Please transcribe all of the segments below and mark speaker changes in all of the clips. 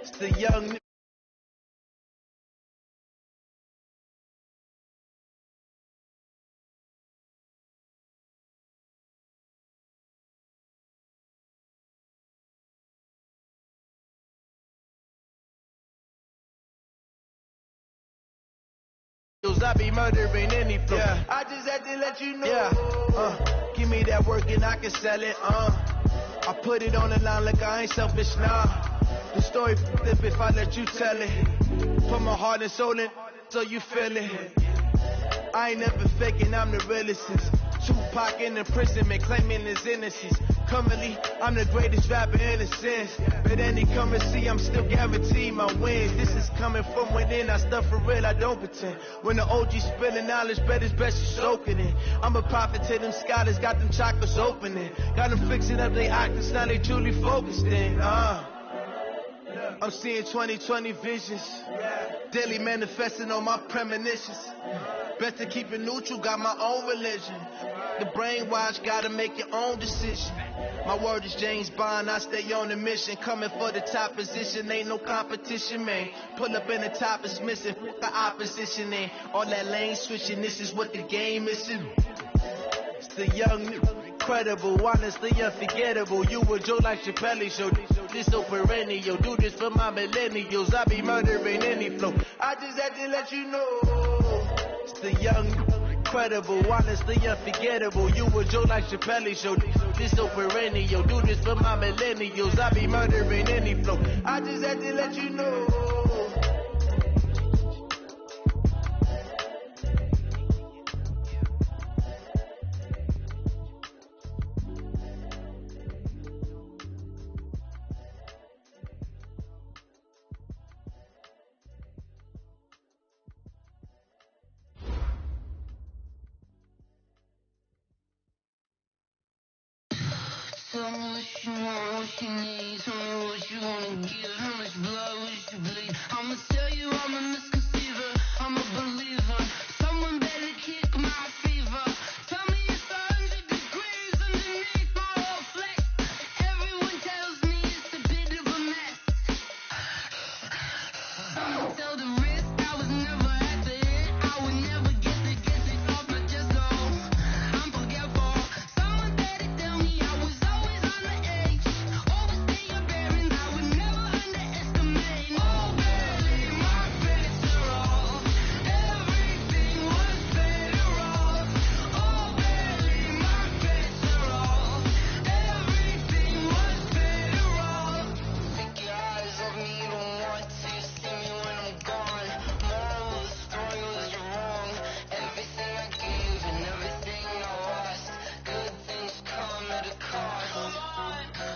Speaker 1: It's the young. I be murdering any flow. Yeah. I just had to let you know. Yeah. Give me that work and I can sell it. I put it on the line like I ain't selfish, nah. The story flip if I let you tell it. Put my heart and soul in so you feel it. I ain't never faking, I'm the realest. Tupac in the prison, man, claiming his innocence. Currently, I'm the greatest rapper in a sense. But any currency, I'm still guaranteed my wins. This is coming from within, I stuff for real, I don't pretend. When the OG spilling knowledge, bet it's best you soaking it. I'm a prophet to them scholars, got them chakras opening. Got them fixing up their octaves, now they truly focused in. I'm seeing 2020 visions. Daily manifesting on my premonitions. Best to keep it neutral, got my own religion. The brainwash, gotta make your own decision. My word is James Bond, I stay on the mission. Coming for the top position, ain't no competition, man. Pull up in the top is missing, the opposition ain't. All that lane switching, this is what the game is. It's the young, incredible, honestly unforgettable. You a Joe like Chappelle show. This so perennial, do this for my millennials. I be murdering any flow. I just had to let you know. It's the young, incredible, honestly unforgettable. You a Joe like Chappelle show. This so perennial, do this for my millennials. I be murdering any flow. I just had to let you know.
Speaker 2: Tell me what you want, what you need. Tell me what you wanna give. How much blood would you bleed? I'ma tell you I'm a misconceiver. I'm a believer. Someone better kick my fever. Tell me it's 100 degrees underneath my whole flesh. Everyone tells me it's a bit of a mess. Someone tell the risk I was never at the hit. I would never get it off my chest. Oh, I'm forgetful. Someone better tell me I was always on the edge. Overstay your bearings, I would never underestimate. Oh, barely my best are off. Everything was better off. Oh, barely my best are off. Everything was better off. Take your eyes off me, you don't want to see me when I'm gone. Moral of the story was you're wrong. Everything I gave and everything I lost. Good things come at a cost.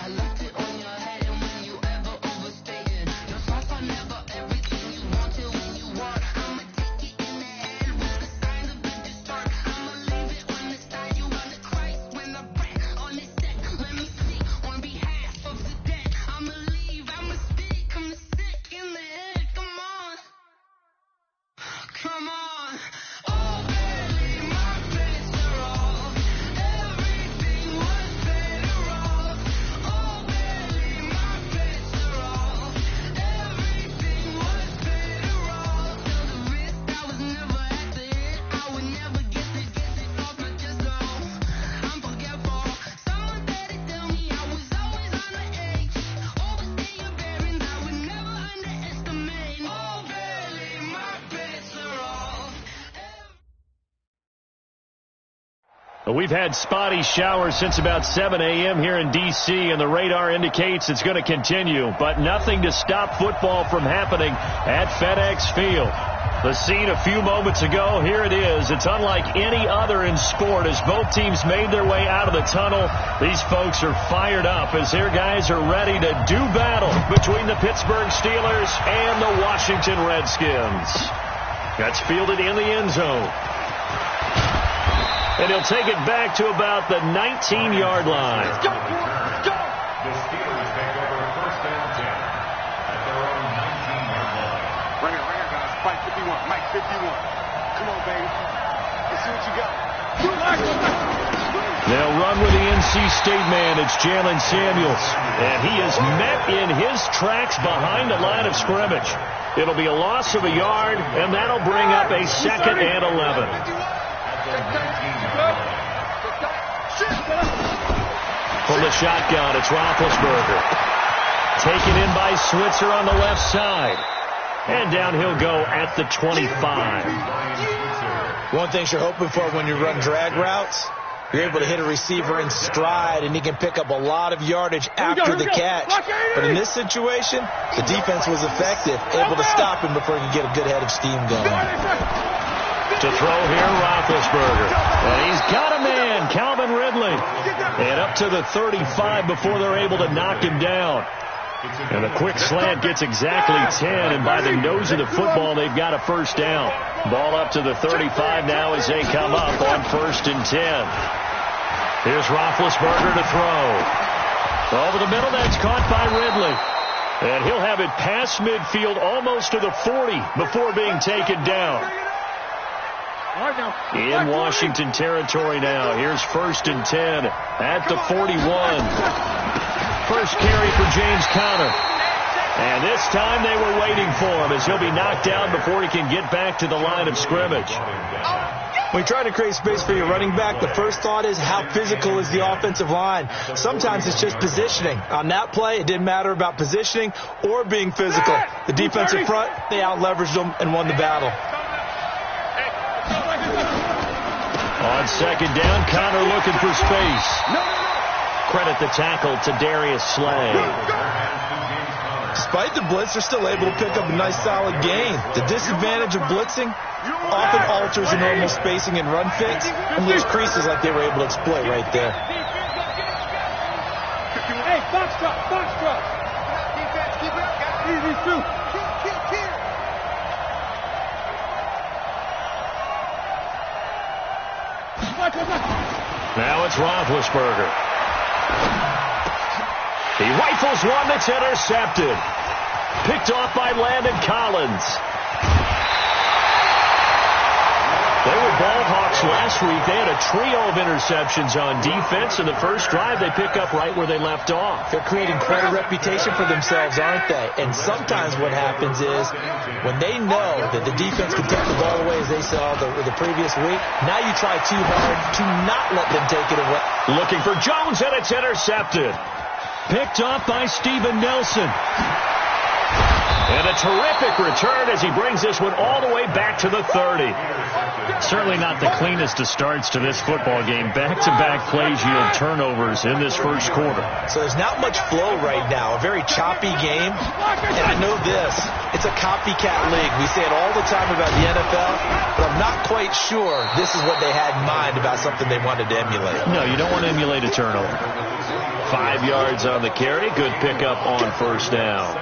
Speaker 2: I left it on your head, and when you ever overstated your thoughts are never everything you wanted when you want. I'ma take it in the head with the signs of the distort. I'ma leave it on the side. You on the Christ when I breath on this set. Let me speak on behalf of the dead. I'ma leave, I'ma speak. I'm sick in the head. Come on, come on. Oh, barely my best are off. Everything was better off. Oh, barely my best are off. Everything was better off. Till the risk I was never at the hit. I would never get it off my chest. Oh, I'm forgetful. Someone better tell me I was always on the edge. Overstay your bearings, I would never underestimate. Oh, barely my best are off.
Speaker 3: We've had spotty showers since about 7 a.m. here in D.C., and the radar indicates it's going to continue, but nothing to stop football from happening at FedEx Field. The scene a few moments ago, here it is. It's unlike any other in sport as both teams made their way out of the tunnel. These folks are fired up as their guys are ready to do battle between the Pittsburgh Steelers and the Washington Redskins. That's fielded in the end zone. And he'll take it back to about the 19-yard line.
Speaker 4: Go! Go! The Steelers take over first and 10 at their own 19-yard line.
Speaker 5: Right here, guys. Mike 51. Mike 51. Come on, baby. Let's see what you got.
Speaker 3: They'll run with the NC State man. It's Jalen Samuels. And he is met in his tracks behind the line of scrimmage. It'll be a loss of a yard, and that'll bring up a 2nd and 11. From the shotgun, it's Roethlisberger. Taken in by Switzer on the left side. And down he'll go at the 25.
Speaker 6: One thing you're hoping for when you run drag routes, you're able to hit a receiver in stride, and he can pick up a lot of yardage after the catch. But in this situation, the defense was effective, able to stop him before he could get a good head of steam going.
Speaker 3: To throw here, Roethlisberger. And he's got a man, Calvin Ridley. And up to the 35 before they're able to knock him down. And a quick slant gets exactly 10, and by the nose of the football, they've got a first down. Ball up to the 35 now as they come up on 1st and 10. Here's Roethlisberger to throw. Over the middle, that's caught by Ridley. And he'll have it past midfield almost to the 40 before being taken down. In Washington territory now. Here's 1st and 10 at the 41. First carry for James Conner. And this time they were waiting for him as he'll be knocked down before he can get back to the line of scrimmage.
Speaker 6: When you try to create space for your running back, the first thought is how physical is the offensive line. Sometimes it's just positioning. On that play, it didn't matter about positioning or being physical. The defensive front, they out-leveraged them and won the battle.
Speaker 3: On 2nd down, Conner looking for space. Credit the tackle to Darius Slay.
Speaker 6: Despite the blitz, they're still able to pick up a nice solid gain. The disadvantage of blitzing often alters the normal spacing and run fits, and there's creases like they were able to exploit right there.
Speaker 5: Hey, box drop. Easy, two.
Speaker 3: Now it's Roethlisberger. He rifles one that's intercepted. Picked off by Landon Collins. They were ball hawks last week. They had a trio of interceptions on defense. In the first drive, they pick up right where they left off.
Speaker 6: They're creating quite a reputation for themselves, aren't they? And sometimes what happens is when they know that the defense can take the ball away, as they saw the previous week, now you try too hard to not let them take it away.
Speaker 3: Looking for Jones, and it's intercepted. Picked off by Steven Nelson. And a terrific return as he brings this one all the way back to the 30. Certainly not the cleanest of starts to this football game. Back-to-back plays yield turnovers in this first quarter.
Speaker 6: So there's not much flow right now. A very choppy game. And I know this. It's a copycat league. We say it all the time about the NFL, but I'm not quite sure this is what they had in mind about something they wanted to emulate.
Speaker 3: No, you don't want to emulate a turnover. 5 yards on the carry. Good pickup on 1st down.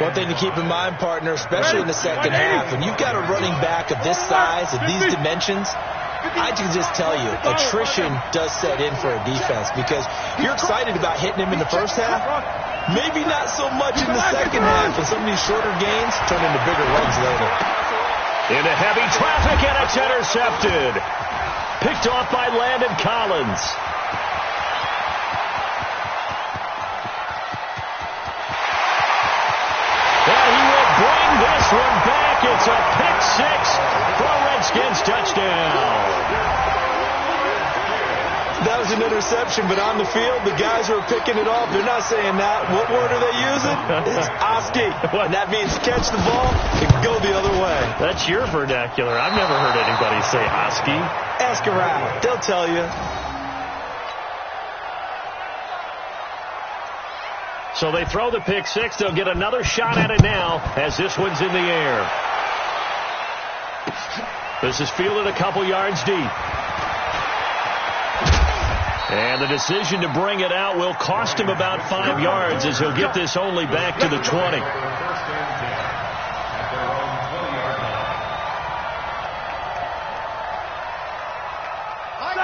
Speaker 6: One thing to keep in mind, partner, especially in the second half, when you've got a running back of this size, of these dimensions, I can just tell you, attrition does set in for a defense because you're excited about hitting him in the first half, maybe not so much in the second half, and some of these shorter gains turn into bigger runs later.
Speaker 3: Into heavy traffic, and it's intercepted. Picked off by Landon Collins. This one back. It's a pick six for a Redskins touchdown.
Speaker 6: That was an interception, but on the field, the guys who are picking it off, they're not saying that. What word are they using? It's Oski. And that means catch the ball and go the other way.
Speaker 3: That's your vernacular. I've never heard anybody say Oski.
Speaker 6: Ask around. They'll tell you.
Speaker 3: So they throw the pick six. They'll get another shot at it now as this one's in the air. This is fielded a couple yards deep. And the decision to bring it out will cost him about 5 yards as he'll get this only back to the 20.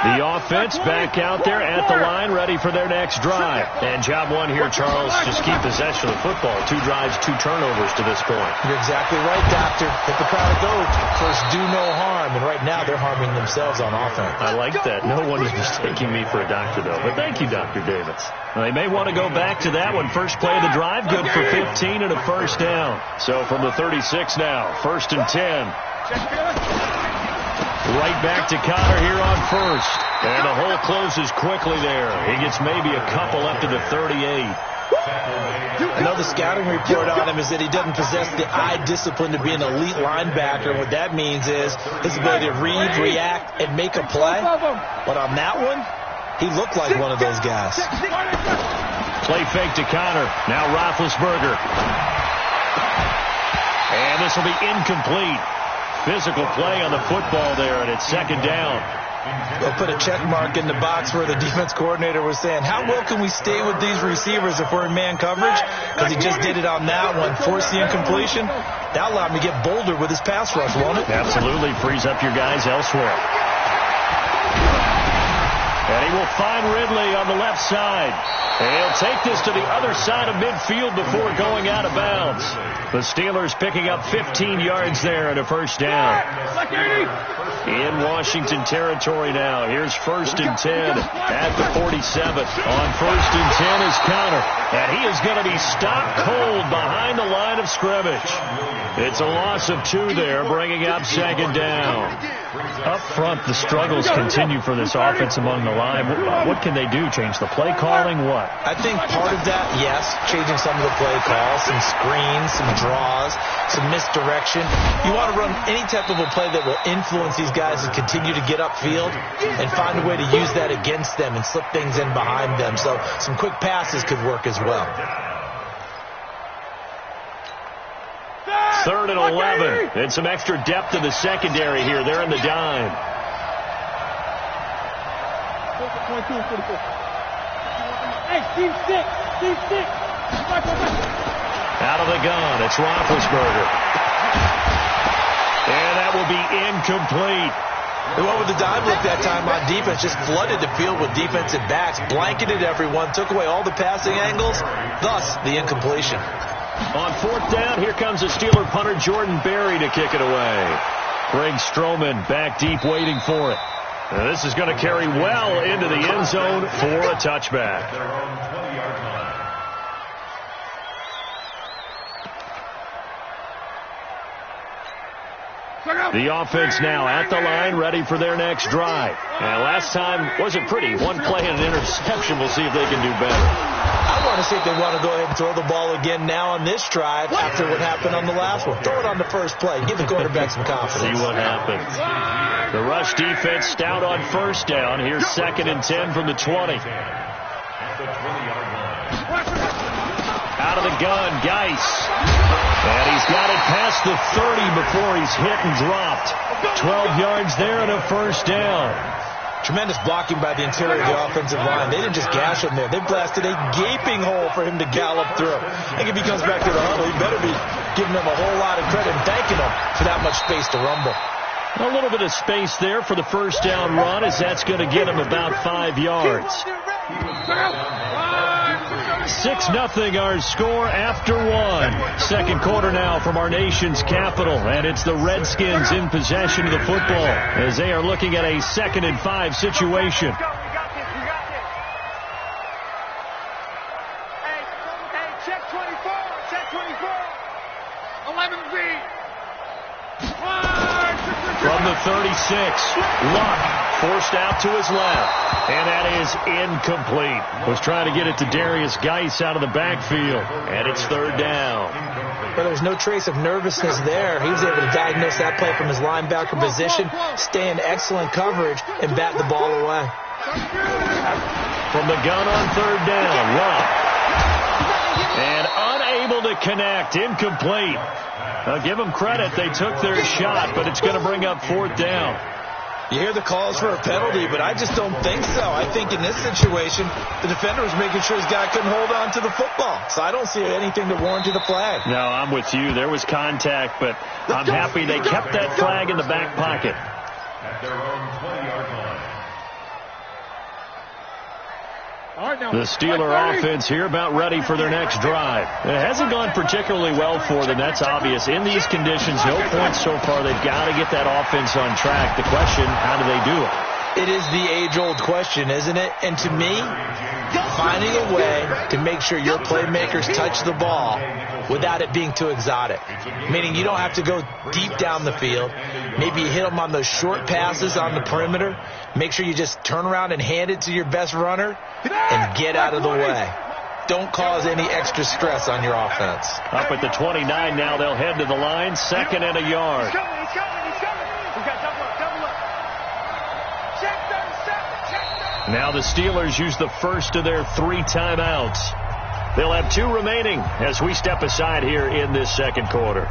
Speaker 3: The The offense back out there at the line, ready for their next drive. And job one here, Charles, just keep possession of the football. 2 drives, 2 turnovers to this point.
Speaker 6: You're exactly right, Doctor. Hippocratic oath. First, do no harm. And right now, they're harming themselves on offense.
Speaker 3: I like that. No one is mistaking me for a doctor, though. But thank you, Dr. Davis. Well, they may want to go back to that one. First play of the drive, good for 15 and a first down. So from the 36 now, 1st and 10. Right back to Connor here on first. And the hole closes quickly there. He gets maybe a couple up to the 38.
Speaker 6: Another scouting report on him is that he doesn't possess the eye discipline to be an elite linebacker. What that means is his ability to read, react, and make a play. But on that one, he looked like one of those guys.
Speaker 3: Play fake to Connor. Now Roethlisberger. And this will be incomplete. Physical play on the football there, and it's 2nd down.
Speaker 6: They'll put a check mark in the box where the defense coordinator was saying, how well can we stay with these receivers if we're in man coverage? Because he just did it on that one, forced the incompletion. That allowed him to get bolder with his pass rush, won't it?
Speaker 3: Absolutely. Frees up your guys elsewhere. And he will find Ridley on the left side. And he'll take this to the other side of midfield before going out of bounds. The Steelers picking up 15 yards there and a first down. In Washington territory now. Here's 1st and 10 at the 47. On 1st and 10 is Connor. And he is going to be stopped cold behind the line of scrimmage. It's a loss of 2 there, bringing up 2nd down. Up front, the struggles continue for this offense among the line. What can they do? Change the play calling? What?
Speaker 6: I think part of that, yes, changing some of the play calls, some screens, some draws, some misdirection. You want to run any type of a play that will influence these guys to continue to get upfield and find a way to use that against them and slip things in behind them. So some quick passes could work as well.
Speaker 3: 3rd and 11. And some extra depth in the secondary here. They're in the dime.
Speaker 5: 22 and 44. Hey, team 6. Team 6.
Speaker 3: Out of the gun, it's Roethlisberger. And that will be incomplete.
Speaker 6: And what would the dive look that time on defense? Just flooded the field with defensive backs, blanketed everyone, took away all the passing angles, thus the incompletion.
Speaker 3: On 4th down, here comes the Steeler punter Jordan Berry to kick it away. Greg Stroman back deep waiting for it. And this is going to carry well into the end zone for a touchback. The offense now at the line, ready for their next drive. And last time wasn't pretty. 1 play and an interception. We'll see if they can do better.
Speaker 6: I want to see if they want to go ahead and throw the ball again now on this drive after what happened on the last one. Throw it on the first play. Give the quarterback some confidence.
Speaker 3: See what happens. The rush defense stout on 1st down. Here's 2nd and 10 from the 20. Out of the gun, Geis. And he's got it past the 30 before he's hit and dropped. 12 yards there and a first down.
Speaker 6: Tremendous blocking by the interior of the offensive line. They didn't just gash him there. They blasted a gaping hole for him to gallop through. I think if he comes back to the huddle, he better be giving them a whole lot of credit and thanking them for that much space to rumble.
Speaker 3: A little bit of space there for the first down run, as that's going to get him about 5 yards. 6-0 our score after 1. Second quarter now from our nation's capital, and it's the Redskins in possession of the football as they are looking at a 2nd and 5 situation.
Speaker 5: Hey, check 24. Check 24. 11B.
Speaker 3: From the 36, Luck forced out to his left, and that is incomplete. Was trying to get it to Darius Geis out of the backfield, and it's 3rd down.
Speaker 6: But there was no trace of nervousness there. He was able to diagnose that play from his linebacker position, stay in excellent coverage, and bat the ball away.
Speaker 3: From the gun on 3rd down, Luck. And unable to connect, incomplete. I'll give them credit. They took their shot, but it's going to bring up 4th down.
Speaker 6: You hear the calls for a penalty, but I just don't think so. I think in this situation, the defender was making sure his guy couldn't hold on to the football. So I don't see anything that warranted a flag.
Speaker 3: No, I'm with you. There was contact, but I'm happy they kept that flag in the back pocket.
Speaker 4: At their own 20-yard line.
Speaker 3: The Steeler offense here about ready for their next drive. It hasn't gone particularly well for them. That's obvious. In these conditions, no points so far. They've got to get that offense on track. The question, how do they do it?
Speaker 6: It is the age-old question, isn't it? And to me, finding a way to make sure your playmakers touch the ball without it being too exotic. Meaning you don't have to go deep down the field. Maybe you hit them on those short passes on the perimeter. Make sure you just turn around and hand it to your best runner and get out of the way. Don't cause any extra stress on your offense.
Speaker 3: Up at the 29 now, they'll head to the line. 2nd and a yard.
Speaker 5: He's coming. We got double up. Check 37.
Speaker 3: Now the Steelers use the first of their 3 timeouts. They'll have 2 remaining as we step aside here in this second quarter.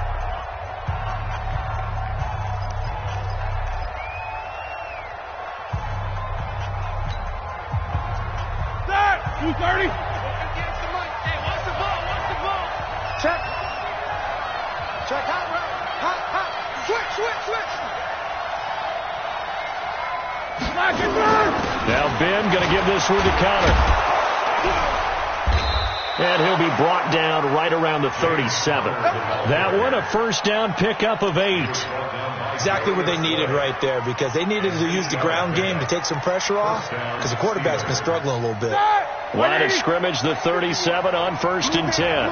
Speaker 5: Start. 2:30. Hey, watch the ball. Check. Hot. Switch. Slack and burn.
Speaker 3: Now Ben going to give this one to Connor. And he'll be brought down right around the 37. That one, a first down pickup of 8.
Speaker 6: Exactly what they needed right there, because they needed to use the ground game to take some pressure off, because the quarterback's been struggling a little bit.
Speaker 3: Line of scrimmage, the 37 on 1st and 10.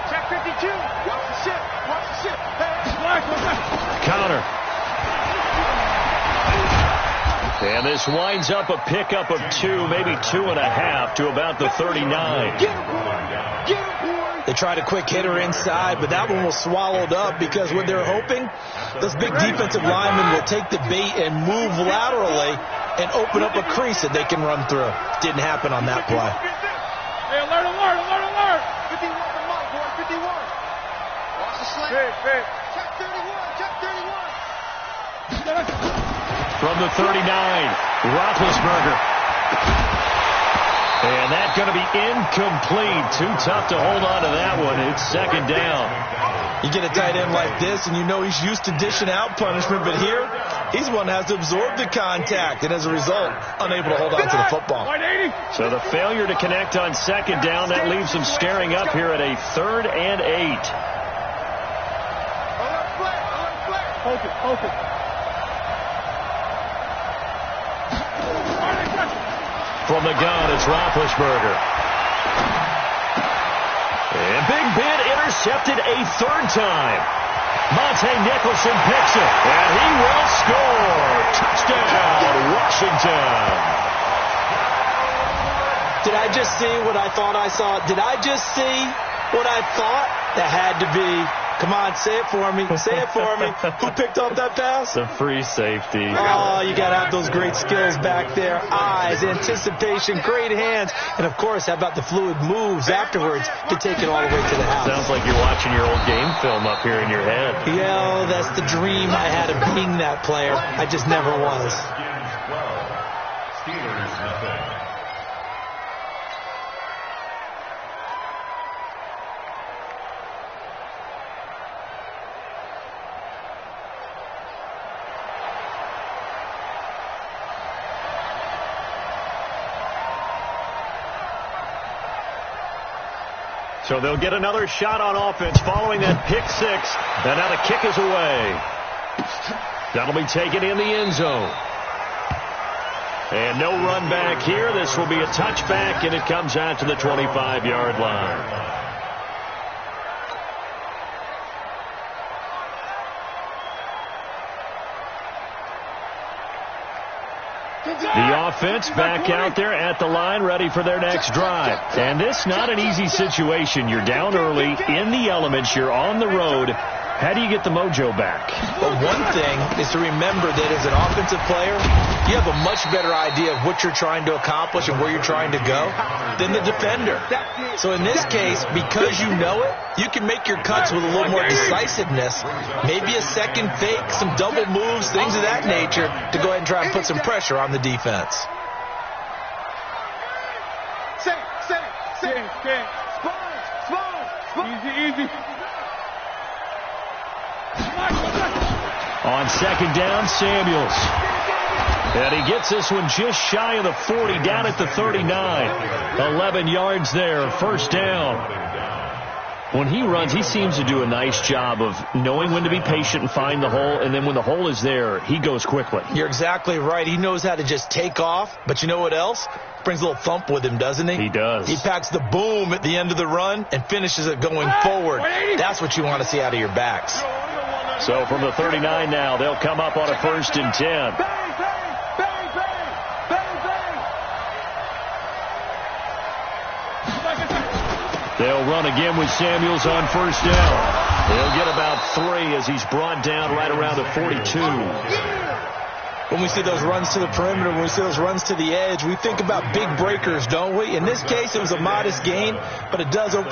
Speaker 5: Check 52. Watch the ship.
Speaker 3: Connor. And this winds up a pickup of 2, maybe 2.5 to about the 39.
Speaker 6: They tried a quick hitter inside, but that one was swallowed up because what they're hoping, those big defensive linemen will take the bait and move laterally and open up a crease that they can run through. Didn't happen on that play.
Speaker 5: Hey, alert. 51 from Mike, boy, 51. Watch the slant. Hey. Check 31.
Speaker 3: From the 39, Roethlisberger. And that's going to be incomplete. Too tough to hold on to that one. It's 2nd down.
Speaker 6: You get a tight end like this, and you know he's used to dishing out punishment, but here, he's the one that has to absorb the contact, and as a result, unable to hold on to the football.
Speaker 3: So the failure to connect on 2nd down, that leaves them staring up here at a 3rd and 8.
Speaker 5: Hold it.
Speaker 3: From the gun, it's Roethlisberger. And Big Ben intercepted a 3rd time. Monte Nicholson picks it, and he will score. Touchdown, Washington.
Speaker 6: Did I just see what I thought I saw? Did I just see what I thought? That had to be. Come on, say it for me. Who picked up that pass?
Speaker 3: The free safety.
Speaker 6: Oh, you got to have those great skills back there. Eyes, anticipation, great hands. And, of course, how about the fluid moves afterwards to take it all the way to the house?
Speaker 3: Sounds like you're watching your old game film up here in your head.
Speaker 6: Yeah, that's the dream I had of being that player. I just never was.
Speaker 4: Steelers nothing.
Speaker 3: So they'll get another shot on offense following that pick 6. And now the kick is away. That'll be taken in the end zone. And no run back here. This will be a touchback, and it comes out to the 25-yard line. The offense back out there at the line, ready for their next drive. And this not an easy situation. You're down early, in the elements, you're on the road. How do you get the mojo back?
Speaker 6: Well, one thing is to remember that as an offensive player, you have a much better idea of what you're trying to accomplish and where you're trying to go than the defender. So in this case, because you know it, you can make your cuts with a little more decisiveness, maybe a second fake, some double moves, things of that nature, to go ahead and try and put some pressure on the defense.
Speaker 5: Easy.
Speaker 3: On 2nd down, Samuels. And he gets this one just shy of the 40, down at the 39. 11 yards there, first down. When he runs, he seems to do a nice job of knowing when to be patient and find the hole, and then when the hole is there, he goes quickly.
Speaker 6: You're exactly right. He knows how to just take off, but you know what else? Brings a little thump with him, doesn't he?
Speaker 3: He does.
Speaker 6: He packs the boom at the end of the run and finishes it going forward. That's what you want to see out of your backs.
Speaker 3: So from the 39 now, they'll come up on a 1st and 10. They'll run again with Samuels on 1st down. They'll get about 3 as he's brought down right around the 42.
Speaker 6: When we see those runs to the perimeter, when we see those runs to the edge, we think about big breakers, don't we? In this case, it was a modest gain, but it does open